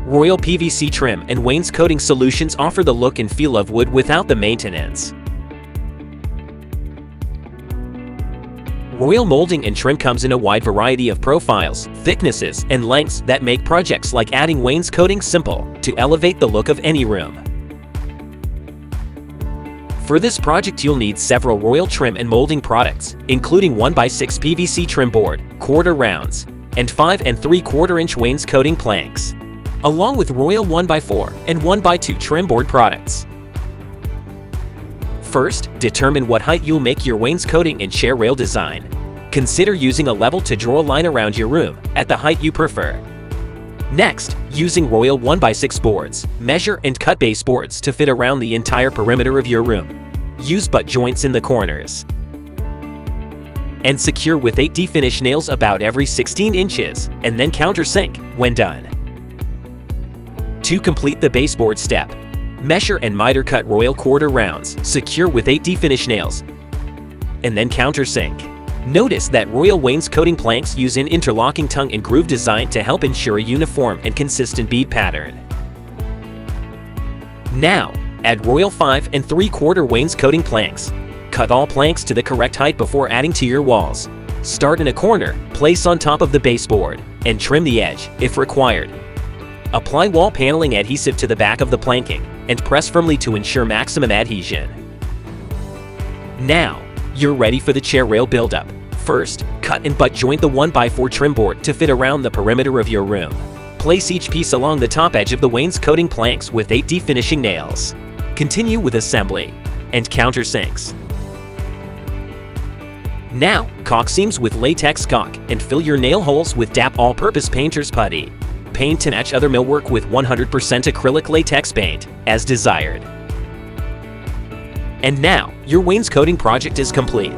Royal PVC trim and wainscoting solutions offer the look and feel of wood without the maintenance. Royal molding and trim comes in a wide variety of profiles, thicknesses, and lengths that make projects like adding wainscoting simple to elevate the look of any room. For this project, you'll need several Royal trim and molding products, including 1x6 PVC trim board, quarter rounds, and 5 3/4 inch wainscoting planks, along with Royal 1x4 and 1x2 trim board products. First, determine what height you'll make your wainscoting and chair rail design. Consider using a level to draw a line around your room at the height you prefer. Next, using Royal 1x6 boards, measure and cut baseboards to fit around the entire perimeter of your room. Use butt joints in the corners and secure with 8D finish nails about every 16 inches, and then countersink when done. To complete the baseboard step, measure and miter cut Royal quarter rounds, secure with 8D finish nails, and then countersink. Notice that Royal wainscoting planks use an interlocking tongue and groove design to help ensure a uniform and consistent bead pattern. Now, add Royal 5 3/4 wainscoting planks. Cut all planks to the correct height before adding to your walls. Start in a corner, place on top of the baseboard, and trim the edge if required. Apply wall paneling adhesive to the back of the planking and press firmly to ensure maximum adhesion. Now, you're ready for the chair rail buildup. First, cut and butt joint the 1x4 trim board to fit around the perimeter of your room. Place each piece along the top edge of the wainscoting planks with 8D finishing nails. Continue with assembly and countersinks. Now, caulk seams with latex caulk and fill your nail holes with DAP all-purpose painter's putty. Paint to match other millwork with 100% acrylic latex paint, as desired. And now, your wainscoting project is complete.